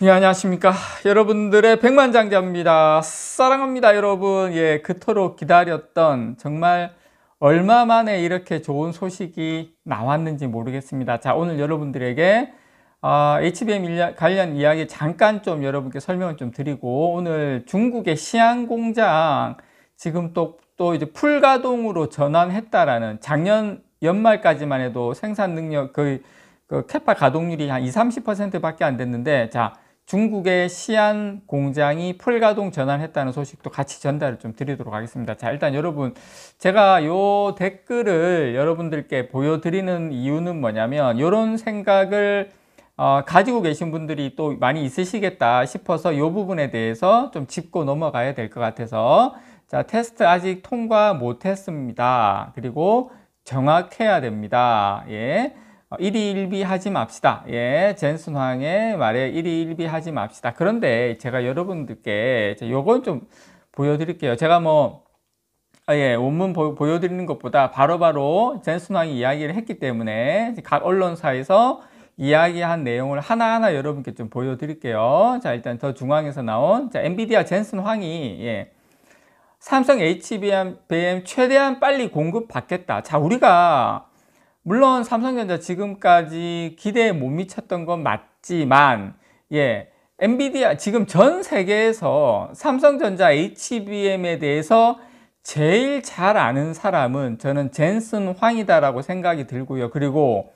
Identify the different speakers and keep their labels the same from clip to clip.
Speaker 1: 예, 안녕하십니까. 여러분들의 백만장자입니다. 사랑합니다, 여러분. 예, 그토록 기다렸던 정말 얼마 만에 이렇게 좋은 소식이 나왔는지 모르겠습니다. 자, 오늘 여러분들에게 HBM 관련 이야기 잠깐 좀 여러분께 설명을 좀 드리고, 오늘 중국의 시안 공장 지금 또 이제 풀가동으로 전환했다라는, 작년 연말까지만 해도 생산 능력 그 캐파 가동률이 한 20~30% 밖에 안 됐는데, 자, 중국의 시안 공장이 풀가동 전환했다는 소식도 같이 전달을 좀 드리도록 하겠습니다. 자, 일단 여러분, 제가 요 댓글을 여러분들께 보여드리는 이유는 뭐냐면, 요런 생각을 가지고 계신 분들이 또 많이 있으시겠다 싶어서 이 부분에 대해서 좀 짚고 넘어가야 될 것 같아서, 자, 테스트 아직 통과 못했습니다. 그리고 정확해야 됩니다. 예. 일희일비 하지 맙시다. 예, 젠슨 황의 말에 일희일비 하지 맙시다. 그런데 제가 여러분들께 요건 좀 보여드릴게요. 제가 원문 보여드리는 것보다 바로바로 젠슨 황이 이야기를 했기 때문에 각 언론사에서 이야기한 내용을 하나하나 여러분께 좀 보여드릴게요. 자, 일단 더 중앙에서 나온, 자, 엔비디아 젠슨 황이, 예, 삼성 HBM 최대한 빨리 공급받겠다. 자, 우리가 물론 삼성전자 지금까지 기대에 못 미쳤던 건 맞지만, 예, 엔비디아 지금 전 세계에서 삼성전자 HBM에 대해서 제일 잘 아는 사람은 저는 젠슨 황이다라고 생각이 들고요. 그리고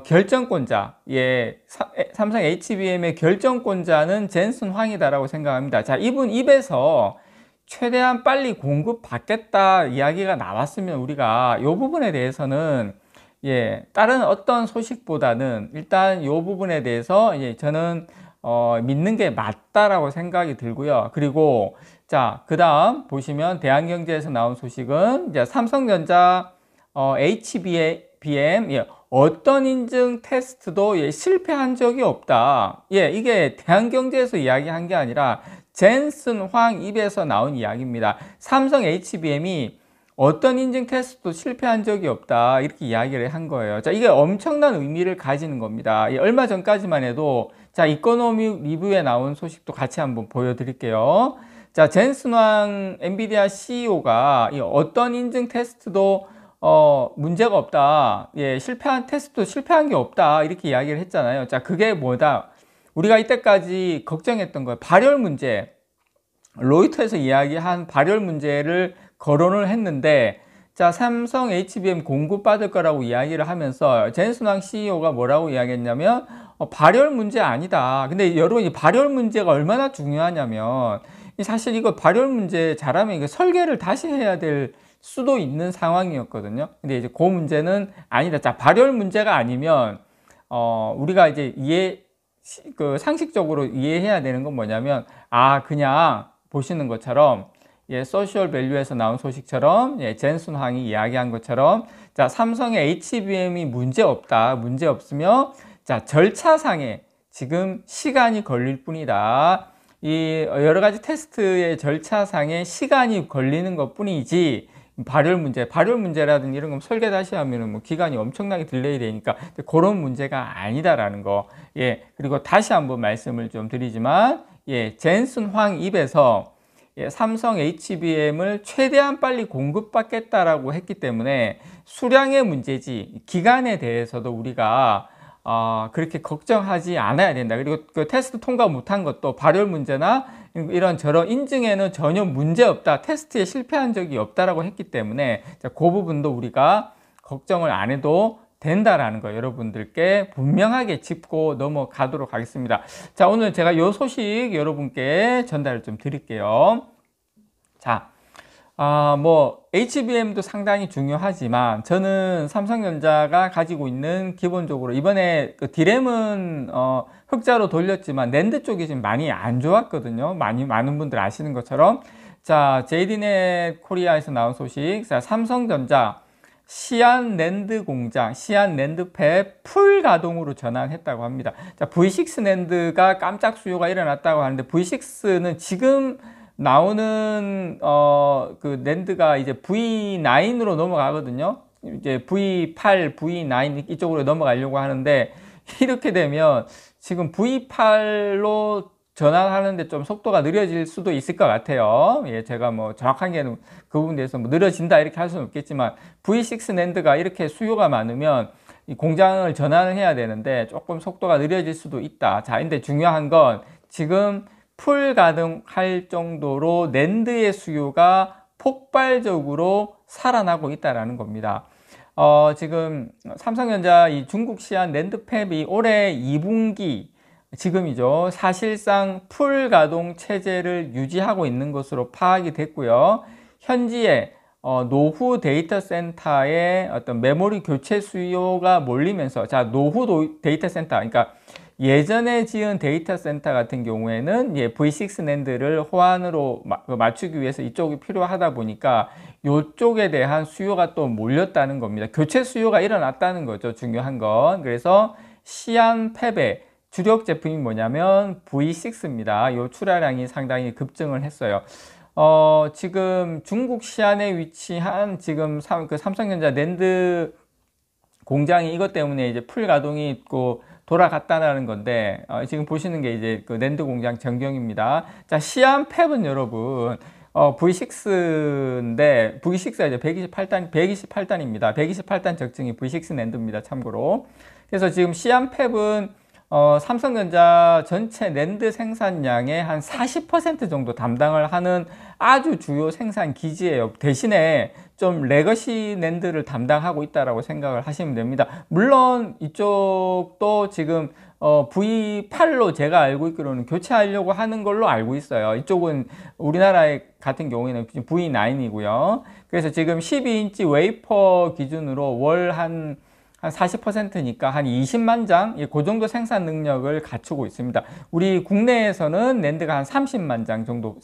Speaker 1: 결정권자, 예, 삼성 HBM의 결정권자는 젠슨 황이다라고 생각합니다. 자, 이분 입에서 최대한 빨리 공급받겠다 이야기가 나왔으면 우리가 이 부분에 대해서는, 예, 다른 어떤 소식보다는 일단 이 부분에 대해서, 예, 저는 믿는 게 맞다라고 생각이 들고요. 그리고 자, 그 다음 보시면 대한경제에서 나온 소식은 이제 삼성전자 HBM, 예, 어떤 인증 테스트도, 예, 실패한 적이 없다. 예, 이게 대한경제에서 이야기한 게 아니라 젠슨 황 입에서 나온 이야기입니다. 삼성 HBM이 어떤 인증 테스트도 실패한 적이 없다, 이렇게 이야기를 한 거예요. 자, 이게 엄청난 의미를 가지는 겁니다. 얼마 전까지만 해도, 자, 이코노믹 리뷰에 나온 소식도 같이 한번 보여드릴게요. 자, 젠슨 황 엔비디아 CEO가 어떤 인증 테스트도 문제가 없다, 예, 실패한 테스트도 실패한 게 없다, 이렇게 이야기를 했잖아요. 자, 그게 뭐다? 우리가 이때까지 걱정했던 거예요. 발열 문제. 로이터에서 이야기한 발열 문제를 거론을 했는데, 자, 삼성 HBM 공급받을 거라고 이야기를 하면서 젠슨 황 CEO가 뭐라고 이야기했냐면, 발열 문제 아니다. 근데 여러분, 이 발열 문제가 얼마나 중요하냐면, 사실 이거 발열 문제 잘하면 이거 설계를 다시 해야 될 수도 있는 상황이었거든요. 근데 이제 그 문제는 아니다. 자, 발열 문제가 아니면 우리가 이제 상식적으로 이해해야 되는 건 뭐냐면, 그냥 보시는 것처럼, 예, 소셜 밸류에서 나온 소식처럼, 예, 젠슨 황이 이야기한 것처럼, 자, 삼성의 HBM이 문제 없다. 문제 없으며, 자, 절차상에 지금 시간이 걸릴 뿐이다. 이 여러 가지 테스트의 절차상에 시간이 걸리는 것 뿐이지, 발열 문제라든지 이런 건 설계 다시 하면은 뭐 기간이 엄청나게 딜레이 되니까 그런 문제가 아니다라는 거. 예, 그리고 다시 한번 말씀을 좀 드리지만, 예, 젠슨 황 입에서, 예, 삼성 HBM을 최대한 빨리 공급받겠다라고 했기 때문에 수량의 문제지 기간에 대해서도 우리가 그렇게 걱정하지 않아야 된다. 그리고 그 테스트 통과 못한 것도 발열 문제나 이런 저런 인증에는 전혀 문제 없다, 테스트에 실패한 적이 없다라고 했기 때문에, 자, 그 부분도 우리가 걱정을 안 해도 된다라는 거 여러분들께 분명하게 짚고 넘어가도록 하겠습니다. 자, 오늘 제가 이 소식 여러분께 전달을 좀 드릴게요. 자, HBM도 상당히 중요하지만 저는 삼성전자가 가지고 있는, 기본적으로 이번에 그 D램은 흑자로 돌렸지만 낸드 쪽이 지금 많이 안 좋았거든요. 많은 분들 아시는 것처럼. 자, JD넷 코리아에서 나온 소식, 자, 삼성전자 시안 낸드 공장, 시안 낸드 팹 풀 가동으로 전환했다고 합니다. 자, V6 낸드가 깜짝 수요가 일어났다고 하는데, V6는 지금 나오는 그 낸드가 이제 V9으로 넘어가거든요. 이제 V8, V9 이쪽으로 넘어가려고 하는데, 이렇게 되면 지금 V8로 전환하는데 좀 속도가 느려질 수도 있을 것 같아요. 예, 제가 뭐 정확하게는 그 부분에 대해서 뭐 느려진다 이렇게 할 수는 없겠지만 V6 낸드가 이렇게 수요가 많으면 이 공장을 전환을 해야 되는데 조금 속도가 느려질 수도 있다. 자, 근데 중요한 건 지금 풀 가동할 정도로 낸드의 수요가 폭발적으로 살아나고 있다라는 겁니다. 지금 삼성전자 이 중국 시안 낸드 팹이 올해 2분기 지금이죠. 사실상 풀 가동 체제를 유지하고 있는 것으로 파악이 됐고요. 현지에 노후 데이터 센터에 어떤 메모리 교체 수요가 몰리면서, 자, 노후 데이터 센터, 그러니까 예전에 지은 데이터 센터 같은 경우에는 V6 낸드를 호환으로 맞추기 위해서 이쪽이 필요하다 보니까 이쪽에 대한 수요가 또 몰렸다는 겁니다. 교체 수요가 일어났다는 거죠. 중요한 건. 그래서 시안 팹의 주력 제품이 뭐냐면 V6입니다. 이 출하량이 상당히 급증을 했어요. 지금 중국 시안에 위치한 지금 삼성전자 낸드 공장이 이것 때문에 이제 풀 가동이 있고 돌아갔다는 건데, 지금 보시는 게 이제 그 낸드 공장 전경입니다. 자, 시안 팹은 여러분, V6인데, V6가 이제 128단입니다. 128단 적증이 V6 낸드입니다. 참고로. 그래서 지금 시안 팹은 삼성전자 전체 낸드 생산량의 한 40% 정도 담당을 하는 아주 주요 생산 기지예요. 대신에 좀 레거시 낸드를 담당하고 있다라고 생각을 하시면 됩니다. 물론 이쪽도 지금 V8로 제가 알고 있기로는 교체하려고 하는 걸로 알고 있어요. 이쪽은 우리나라 같은 경우에는 V9이고요. 그래서 지금 12인치 웨이퍼 기준으로 월 한 40%니까 한 20만 장, 그 정도 생산 능력을 갖추고 있습니다. 우리 국내에서는 낸드가 한 30만 장 정도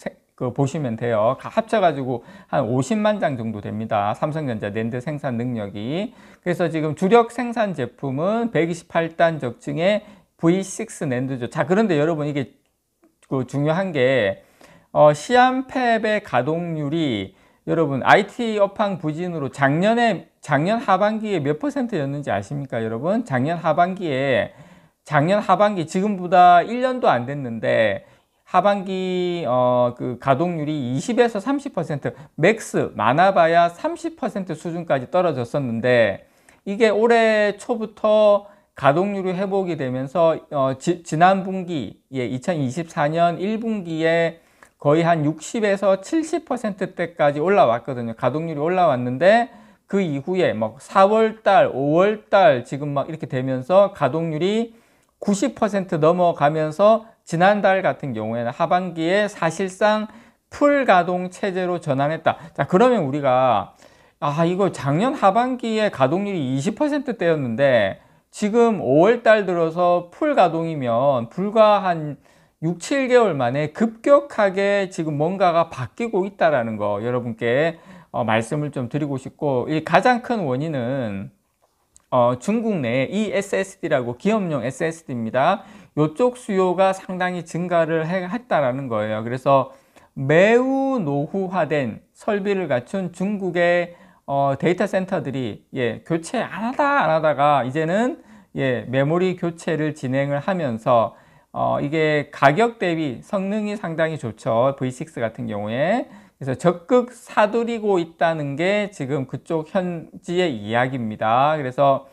Speaker 1: 보시면 돼요. 합쳐가지고 한 50만 장 정도 됩니다. 삼성전자 낸드 생산 능력이. 그래서 지금 주력 생산 제품은 128단 적증의 V6 낸드죠. 자, 그런데 여러분 이게 중요한 게 시안 팹의 가동률이 여러분 IT 업황 부진으로 작년 하반기에 몇 %였는지 아십니까, 여러분? 작년 하반기 지금보다 1년도 안 됐는데 하반기 그 가동률이 20에서 30% 맥스 많아봐야 30% 수준까지 떨어졌었는데 이게 올해 초부터 가동률이 회복이 되면서 지난 분기 2024년 1분기에 거의 한 60에서 70%대까지 올라왔거든요. 가동률이 올라왔는데 그 이후에 막 4월달, 5월달 지금 막 이렇게 되면서 가동률이 90% 넘어가면서 지난달 같은 경우에는 하반기에 사실상 풀 가동 체제로 전환했다. 자, 그러면 우리가 이거 작년 하반기에 가동률이 20%대였는데 지금 5월달 들어서 풀 가동이면 불과 한 6, 7개월 만에 급격하게 지금 뭔가가 바뀌고 있다라는 거 여러분께 말씀을 좀 드리고 싶고, 이 가장 큰 원인은 중국 내 이 SSD라고 기업용 SSD입니다. 이쪽 수요가 상당히 증가를 했다라는 거예요. 그래서 매우 노후화된 설비를 갖춘 중국의 데이터 센터들이 교체 안 하다가 이제는 메모리 교체를 진행을 하면서 이게 가격 대비 성능이 상당히 좋죠. V6 같은 경우에. 그래서 적극 사들이고 있다는 게 지금 그쪽 현지의 이야기입니다. 그래서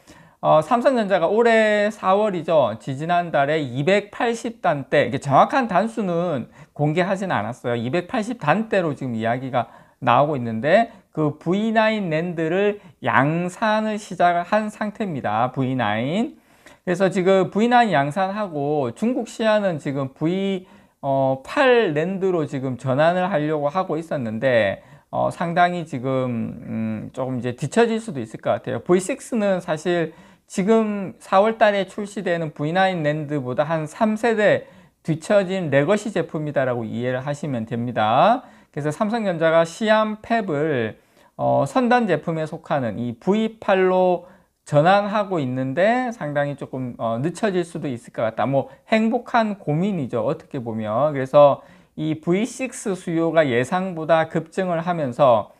Speaker 1: 삼성전자가 올해 4월이죠. 지지난달에 280단대, 이게 정확한 단수는 공개하지는 않았어요. 280단대로 지금 이야기가 나오고 있는데 그 V9 낸드를 양산을 시작을 한 상태입니다. V9. 그래서 지금 V9 양산하고 중국 시안은 지금 V8 낸드로 지금 전환을 하려고 하고 있었는데 상당히 지금 조금 이제 뒤처질 수도 있을 것 같아요. V6는 사실 지금 4월 달에 출시되는 V9 낸드보다 한 3세대 뒤처진 레거시 제품이다라고 이해를 하시면 됩니다. 그래서 삼성전자가 시안 팹을 선단 제품에 속하는 이 V8로 전환하고 있는데 상당히 조금 늦춰질 수도 있을 것 같다. 뭐 행복한 고민이죠. 어떻게 보면. 그래서 이 V6 수요가 예상보다 급증을 하면서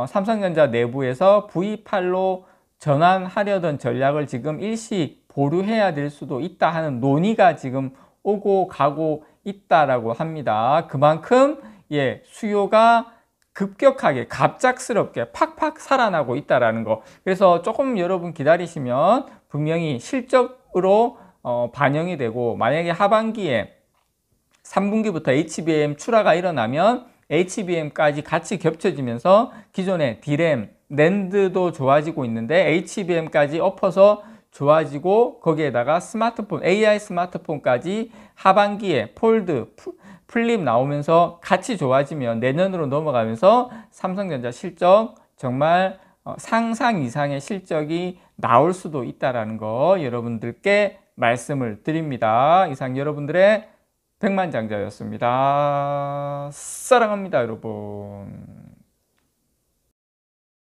Speaker 1: 삼성전자 내부에서 V8로 전환하려던 전략을 지금 일시 보류해야 될 수도 있다 하는 논의가 지금 오고 가고 있다라고 합니다. 그만큼 수요가 급격하게 갑작스럽게 팍팍 살아나고 있다라는 거. 그래서 조금 여러분 기다리시면 분명히 실적으로 반영이 되고, 만약에 하반기에 3분기부터 HBM 출하가 일어나면 HBM까지 같이 겹쳐지면서 기존의 D램, 낸드도 좋아지고 있는데 HBM까지 엎어서 좋아지고, 거기에다가 스마트폰, AI 스마트폰까지 하반기에 폴드, 플립 나오면서 같이 좋아지면 내년으로 넘어가면서 삼성전자 실적 정말 상상 이상의 실적이 나올 수도 있다는 거 여러분들께 말씀을 드립니다. 이상 여러분들의 백만장자였습니다. 사랑합니다, 여러분.